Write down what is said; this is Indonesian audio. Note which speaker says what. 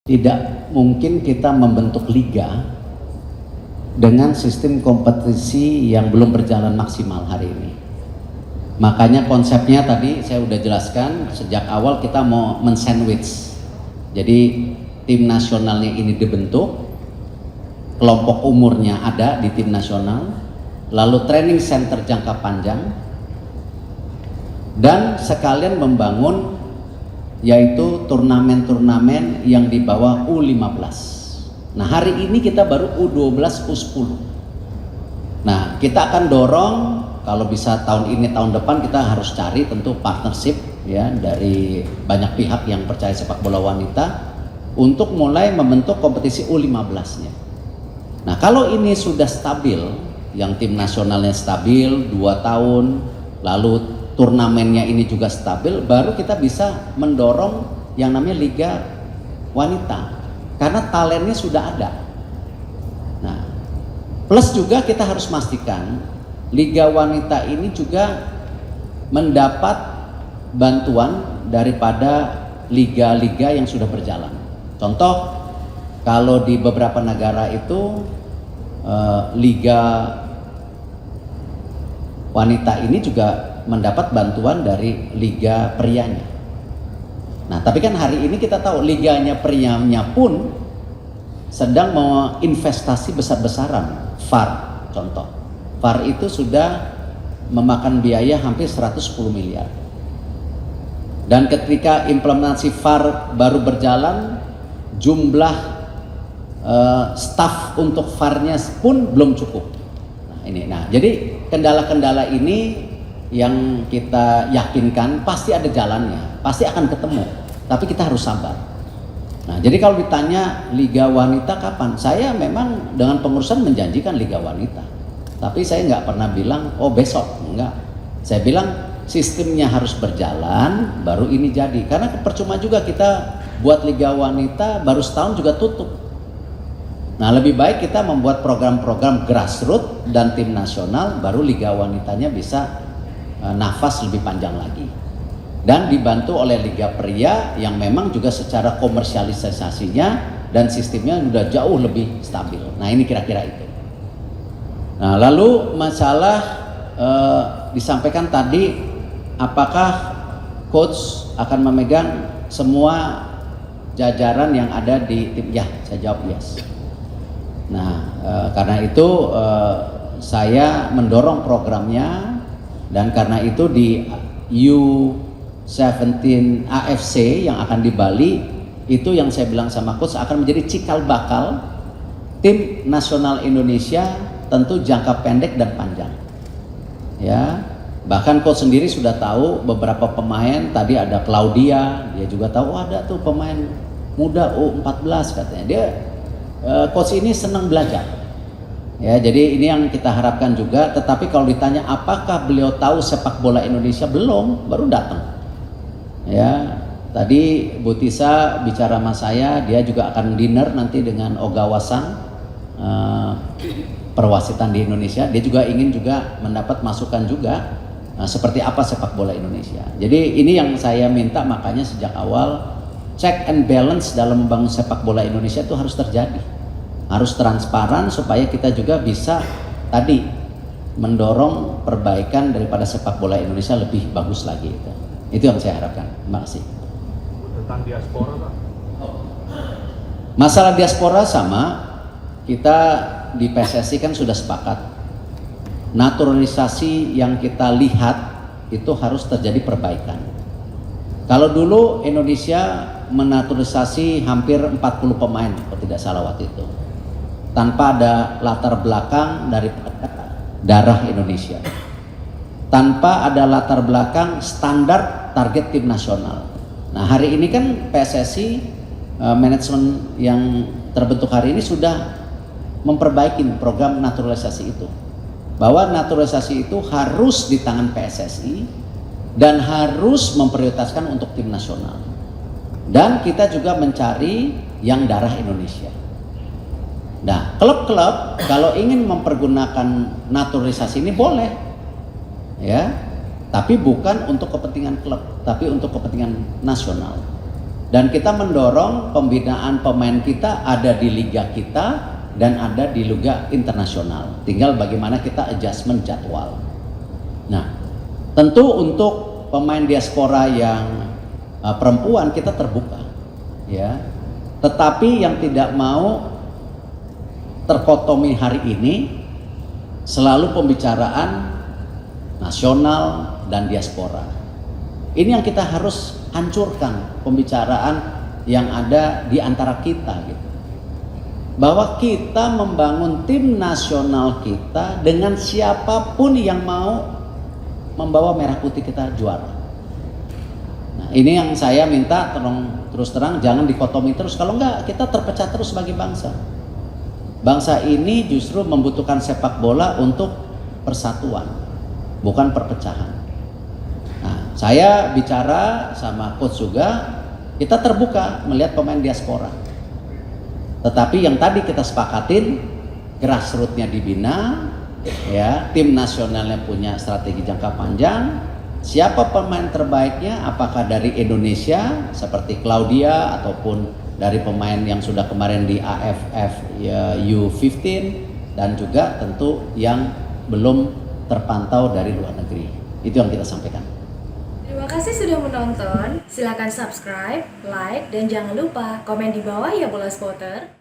Speaker 1: Tidak mungkin kita membentuk liga dengan sistem kompetisi yang belum berjalan maksimal hari ini. Makanya konsepnya tadi saya udah jelaskan sejak awal, kita mau men-sandwich. Jadi tim nasionalnya ini dibentuk, kelompok umurnya ada di tim nasional, lalu training center jangka panjang, dan sekalian membangun yaitu turnamen-turnamen yang di bawah U15. Nah, hari ini kita baru U12, U10. Nah, kita akan dorong kalau bisa tahun ini, tahun depan kita harus cari tentu partnership ya dari banyak pihak yang percaya sepak bola wanita untuk mulai membentuk kompetisi U15-nya. Nah, kalau ini sudah stabil, yang tim nasionalnya stabil 2 tahun, lalu turnamennya ini juga stabil, baru kita bisa mendorong yang namanya Liga Wanita karena talentnya sudah ada. Nah, plus juga kita harus pastikan Liga Wanita ini juga mendapat bantuan daripada liga-liga yang sudah berjalan. Contoh, kalau di beberapa negara itu Liga Wanita ini juga mendapat bantuan dari liga prianya. Nah, tapi kan hari ini kita tahu liganya prianya pun sedang mau investasi besar-besaran. VAR contoh. VAR itu sudah memakan biaya hampir 110 miliar. Dan ketika implementasi VAR baru berjalan, jumlah staf untuk VAR-nya pun belum cukup. Nah, jadi kendala-kendala ini yang kita yakinkan pasti ada jalannya, pasti akan ketemu, tapi kita harus sabar. Nah, jadi kalau ditanya Liga Wanita kapan, saya memang dengan pengurusan menjanjikan Liga Wanita, tapi saya nggak pernah bilang oh besok, enggak. Saya bilang sistemnya harus berjalan baru ini jadi, karena percuma juga kita buat Liga Wanita baru setahun juga tutup. Nah, lebih baik kita membuat program-program grassroots dan tim nasional, baru Liga Wanitanya bisa nafas lebih panjang lagi, dan dibantu oleh Liga Pria yang memang juga secara komersialisasinya dan sistemnya sudah jauh lebih stabil. Nah, ini kira-kira itu. Nah, lalu masalah disampaikan tadi, apakah coach akan memegang semua jajaran yang ada di tim? Ya, saya jawab yes. Nah, karena itu saya mendorong programnya. Dan karena itu di U17 AFC yang akan di Bali, itu yang saya bilang sama coach akan menjadi cikal bakal tim nasional Indonesia, tentu jangka pendek dan panjang. Ya, bahkan coach sendiri sudah tahu beberapa pemain, tadi ada Claudia, dia juga tahu ada tuh pemain muda U14 katanya. Dia coach ini senang belajar. Ya, jadi ini yang kita harapkan juga. Tetapi kalau ditanya apakah beliau tahu sepak bola Indonesia, belum, baru datang. Ya, tadi Bu Tisa bicara sama saya, dia juga akan dinner nanti dengan Ogawa San, perwasitan di Indonesia. Dia juga ingin juga mendapat masukan juga seperti apa sepak bola Indonesia. Jadi ini yang saya minta, makanya sejak awal check and balance dalam membangun sepak bola Indonesia itu harus terjadi. Harus transparan supaya kita juga bisa tadi mendorong perbaikan daripada sepak bola Indonesia lebih bagus lagi. Itu yang saya harapkan. Terima kasih.
Speaker 2: Tentang diaspora, Pak.
Speaker 1: Masalah diaspora sama, kita di PSSI kan sudah sepakat. Naturalisasi yang kita lihat itu harus terjadi perbaikan. Kalau dulu Indonesia menaturalisasi hampir 40 pemain, kalau tidak salah waktu itu, tanpa ada latar belakang dari darah Indonesia, tanpa ada latar belakang standar target tim nasional. Nah, hari ini kan PSSI manajemen yang terbentuk hari ini sudah memperbaiki program naturalisasi itu, bahwa naturalisasi itu harus di tangan PSSI dan harus memprioritaskan untuk tim nasional, dan kita juga mencari yang darah Indonesia. Nah, klub-klub kalau ingin mempergunakan naturalisasi ini boleh, ya, tapi bukan untuk kepentingan klub, tapi untuk kepentingan nasional. Dan kita mendorong pembinaan pemain kita ada di liga kita dan ada di liga internasional. Tinggal bagaimana kita adjustment jadwal. Nah, tentu untuk pemain diaspora yang perempuan kita terbuka, ya. Tetapi yang tidak mau terkotomi hari ini selalu pembicaraan nasional dan diaspora. Ini yang kita harus hancurkan, pembicaraan yang ada di antara kita gitu. Bahwa kita membangun tim nasional kita dengan siapapun yang mau membawa merah putih kita juara. Nah, ini yang saya minta terus terang jangan dikotomi terus, kalau enggak kita terpecah terus sebagai bangsa. Bangsa ini justru membutuhkan sepak bola untuk persatuan, bukan perpecahan. Nah, saya bicara sama coach juga, kita terbuka melihat pemain diaspora. Tetapi yang tadi kita sepakatin, grassroots-nya dibina, ya, tim nasionalnya punya strategi jangka panjang. Siapa pemain terbaiknya? Apakah dari Indonesia seperti Claudia ataupun dari pemain yang sudah kemarin di AFF ya, U15 dan juga tentu yang belum terpantau dari luar negeri. Itu yang kita sampaikan.
Speaker 3: Terima kasih sudah menonton. Silakan subscribe, like, dan jangan lupa komen di bawah ya Bola Spotter.